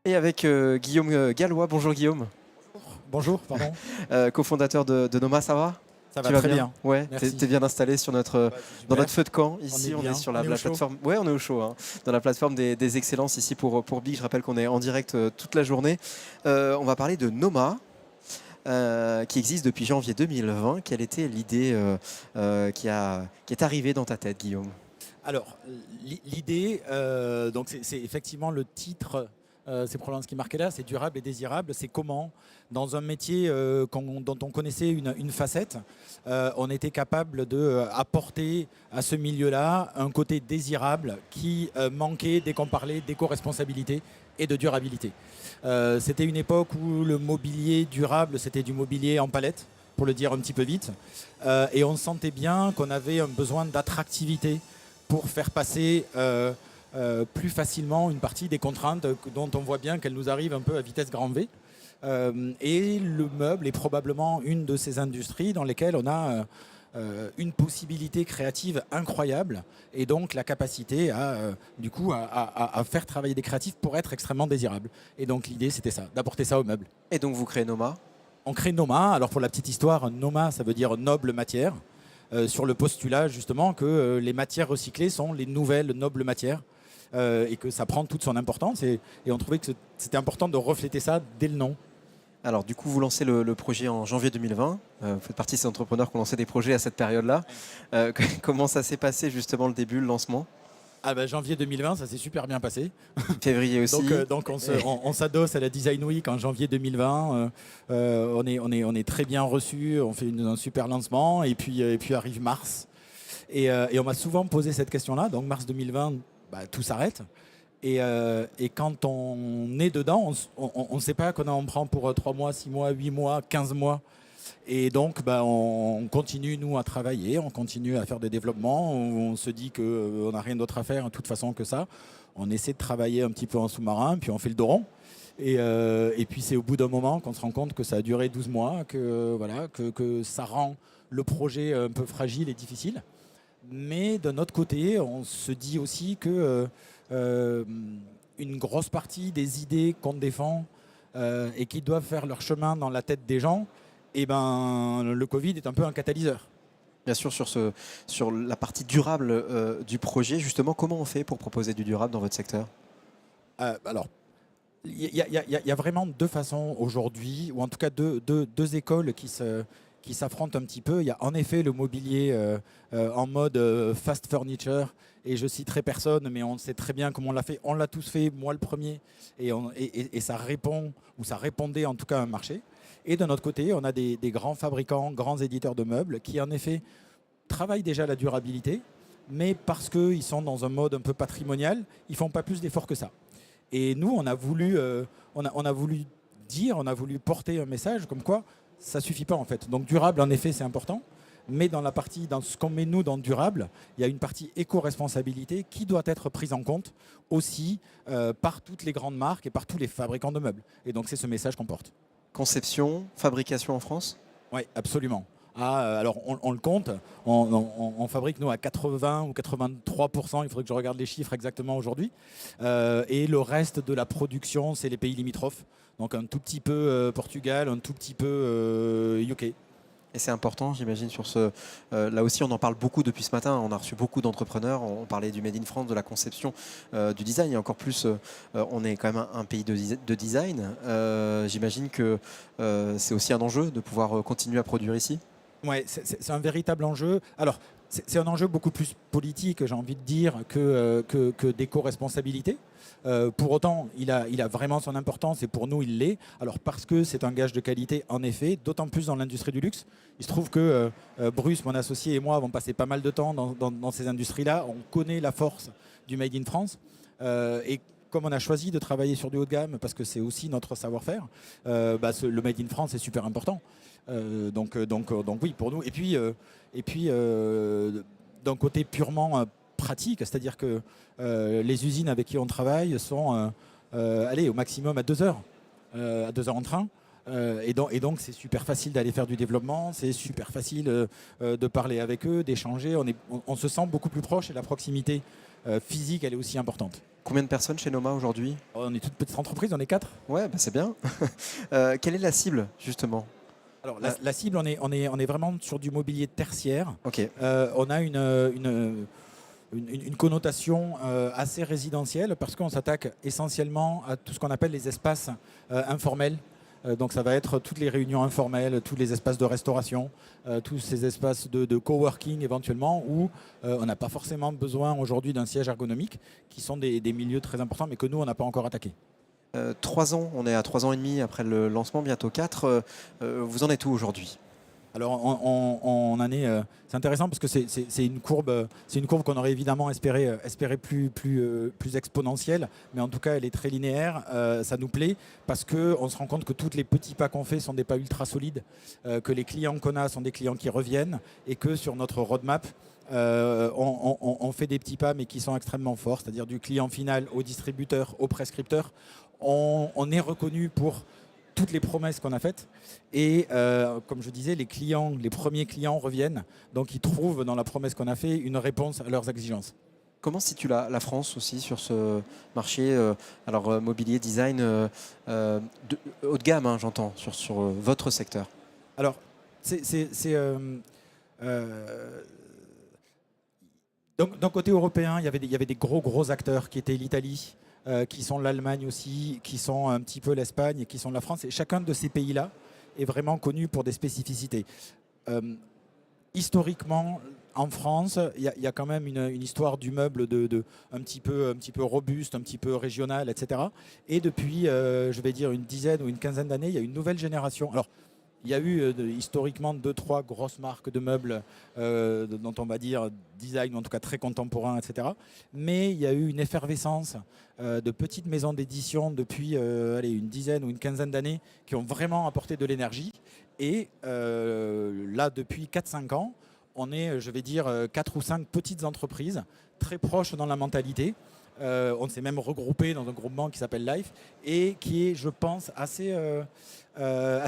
Et avec Guillaume Gallois. Bonjour Guillaume, Bonjour, pardon. cofondateur de Noma, ça va? Ça Tu va vas très bien? bien. Ouais, Merci. t'es bien installé sur Bah, c'est dans super. notre feu de camp. On Ici, est on est bien. sur On est au la chaud. plateforme. Ouais, on est au chaud, hein. Dans la plateforme des excellences ici pour Big. Je rappelle qu'on est en direct toute la journée. On va parler de Noma. Qui existe depuis janvier 2020. Quelle était l'idée qui est arrivée dans ta tête, Guillaume? Alors, l'idée, donc c'est effectivement le titre, c'est probablement ce qui marquait là, c'est durable et désirable. C'est comment, dans un métier dont on connaissait une facette, on était capable d'apporter à ce milieu-là un côté désirable qui manquait dès qu'on parlait d'éco-responsabilité et de durabilité. C'était une époque où le mobilier durable, c'était du mobilier en palette, pour le dire un petit peu vite. Et on sentait bien qu'on avait un besoin d'attractivité pour faire passer plus facilement une partie des contraintes dont on voit bien qu'elles nous arrivent un peu à vitesse grand V. Et le meuble est probablement une de ces industries dans lesquelles on a une possibilité créative incroyable et donc la capacité à faire travailler des créatifs pour être extrêmement désirable. Et donc l'idée c'était ça, d'apporter ça au meuble. Et donc vous créez Noma. On crée Noma. Alors pour la petite histoire, Noma ça veut dire noble matière, sur le postulat justement que les matières recyclées sont les nouvelles nobles matières. Et que ça prend toute son importance et on trouvait que c'était important de refléter ça dès le nom. Alors du coup, vous lancez le projet en janvier 2020. Vous faites partie de ces entrepreneurs qui ont lancé des projets à cette période-là. Comment ça s'est passé justement le début, le lancement? Ah bah, janvier 2020, ça s'est super bien passé. Février aussi. Donc on s'adosse à la Design Week en janvier 2020. On est très bien reçu, on fait un super lancement et puis arrive mars. Et on m'a souvent posé cette question-là. Donc mars 2020, bah, tout s'arrête. Et quand on est dedans, on ne sait pas qu'on en prend pour 3 mois, 6 mois, 8 mois, 15 mois. Et donc, bah, on continue, nous, à travailler, on continue à faire des développements. On se dit qu'on n'a rien d'autre à faire, de toute façon, que ça. On essaie de travailler un petit peu en sous-marin, puis on fait le dos rond. Et puis, c'est au bout d'un moment qu'on se rend compte que ça a duré 12 mois, que ça rend le projet un peu fragile et difficile. Mais d'un autre côté, on se dit aussi que une grosse partie des idées qu'on défend et qui doivent faire leur chemin dans la tête des gens, et ben, le Covid est un peu un catalyseur. Bien sûr, sur la partie durable du projet, justement, comment on fait pour proposer du durable dans votre secteur? Alors, il y a vraiment deux façons aujourd'hui, ou en tout cas deux écoles qui s'affrontent un petit peu. Il y a en effet le mobilier en mode fast furniture, et je citerai personne, mais on sait très bien comment on l'a fait. On l'a tous fait, moi le premier, et ça répond, ou ça répondait en tout cas à un marché. Et de notre côté, on a des grands fabricants, grands éditeurs de meubles qui en effet travaillent déjà la durabilité, mais parce qu'ils sont dans un mode un peu patrimonial, ils ne font pas plus d'efforts que ça. Et nous, on a voulu on a voulu porter un message comme quoi ça ne suffit pas en fait. Donc durable, en effet, c'est important. Mais dans ce qu'on met nous dans durable, il y a une partie éco-responsabilité qui doit être prise en compte aussi par toutes les grandes marques et par tous les fabricants de meubles. Et donc c'est ce message qu'on porte. Conception, fabrication en France? Oui, absolument. Alors on le compte, on fabrique nous à 80 ou 83%, il faudrait que je regarde les chiffres exactement aujourd'hui. Et le reste de la production, c'est les pays limitrophes. Donc un tout petit peu Portugal, un tout petit peu UK. Et c'est important, j'imagine, sur ce. Là aussi, on en parle beaucoup depuis ce matin. On a reçu beaucoup d'entrepreneurs. On parlait du Made in France, de la conception, du design. Et encore plus, on est quand même un pays de design. J'imagine que c'est aussi un enjeu de pouvoir continuer à produire ici. Ouais, c'est un véritable enjeu. Alors, c'est un enjeu beaucoup plus politique, j'ai envie de dire, que d'éco-responsabilité. Pour autant, il a vraiment son importance et pour nous, il l'est. Alors, parce que c'est un gage de qualité, en effet, d'autant plus dans l'industrie du luxe. Il se trouve que Bruce, mon associé, et moi avons passé pas mal de temps dans ces industries-là. On connaît la force du Made in France. Et comme on a choisi de travailler sur du haut de gamme, parce que c'est aussi notre savoir-faire, le Made in France est super important. Donc oui, pour nous. Et puis d'un côté purement pratique, c'est-à-dire que les usines avec qui on travaille sont au maximum à 2 heures, à 2 heures en train. Et donc c'est super facile d'aller faire du développement, c'est super facile de parler avec eux, d'échanger. On se sent beaucoup plus proche et la proximité physique, elle est aussi importante. Combien de personnes chez Noma aujourd'hui? On est toute petite entreprise, on est 4. Ouais, bah, c'est bien. Quelle est la cible justement? Alors la cible, on est vraiment sur du mobilier tertiaire. Ok. On a une connotation assez résidentielle parce qu'on s'attaque essentiellement à tout ce qu'on appelle les espaces informels. Donc ça va être toutes les réunions informelles, tous les espaces de restauration, tous ces espaces de coworking éventuellement où on n'a pas forcément besoin aujourd'hui d'un siège ergonomique, qui sont des milieux très importants mais que nous on n'a pas encore attaqué. 3 ans, on est à 3 ans et demi après le lancement, bientôt 4. Vous en êtes où aujourd'hui? Alors on en est, c'est intéressant parce que c'est une courbe qu'on aurait évidemment espéré plus exponentielle, mais en tout cas elle est très linéaire. Ça nous plaît parce qu'on se rend compte que tous les petits pas qu'on fait sont des pas ultra solides, que les clients qu'on a sont des clients qui reviennent et que sur notre roadmap, on fait des petits pas mais qui sont extrêmement forts, c'est-à-dire du client final au distributeur, au prescripteur. On est reconnu pour toutes les promesses qu'on a faites et comme je disais, les premiers clients reviennent, donc ils trouvent dans la promesse qu'on a fait une réponse à leurs exigences. Comment situe la France aussi sur ce marché mobilier, design, haut de gamme, hein, j'entends, sur votre secteur? Alors, donc d'un côté européen, il y avait des gros acteurs qui étaient l'Italie, qui sont l'Allemagne aussi, qui sont un petit peu l'Espagne et qui sont la France. Et chacun de ces pays-là est vraiment connu pour des spécificités. Historiquement, en France, il y a quand même une histoire du meuble un petit peu robuste, un petit peu régional, etc. Et depuis, je vais dire, une dizaine ou une quinzaine d'années, il y a une nouvelle génération. Alors, il y a eu historiquement 2-3 grosses marques de meubles dont on va dire design, en tout cas très contemporain, etc. Mais il y a eu une effervescence de petites maisons d'édition depuis une dizaine ou une quinzaine d'années qui ont vraiment apporté de l'énergie. Et là, depuis 4-5 ans, on est, je vais dire, 4 ou 5 petites entreprises très proches dans la mentalité. On s'est même regroupé dans un groupement qui s'appelle Life et qui est, je pense, assez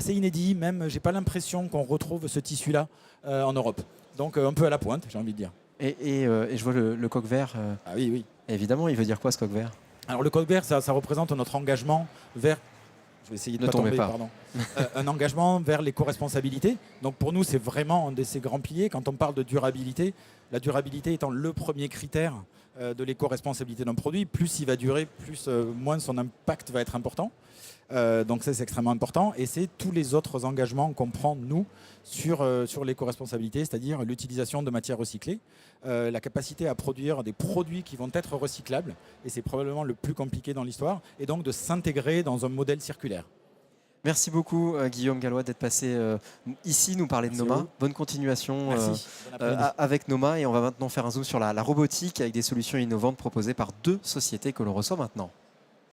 inédit. Même, j'ai pas l'impression qu'on retrouve ce tissu-là en Europe. Donc, un peu à la pointe, j'ai envie de dire. Et je vois le coq vert. Ah oui, oui. Évidemment, il veut dire quoi ce coq vert? Alors, le coq vert, ça représente notre engagement vers... Je vais essayer de ne pas tomber, pardon. Un engagement vers l'éco-responsabilité. Donc pour nous, c'est vraiment un de ces grands piliers. Quand on parle de durabilité, la durabilité étant le premier critère de l'éco-responsabilité d'un produit, plus il va durer, moins son impact va être important. Donc ça, c'est extrêmement important. Et c'est tous les autres engagements qu'on prend, nous, sur l'éco-responsabilité, c'est-à-dire l'utilisation de matières recyclées, la capacité à produire des produits qui vont être recyclables, et c'est probablement le plus compliqué dans l'histoire, et donc de s'intégrer dans un modèle circulaire. Merci beaucoup Guillaume Gallois d'être passé ici nous parler de Noma. Bonne continuation avec Noma, et on va maintenant faire un zoom sur la robotique avec des solutions innovantes proposées par 2 sociétés que l'on reçoit maintenant.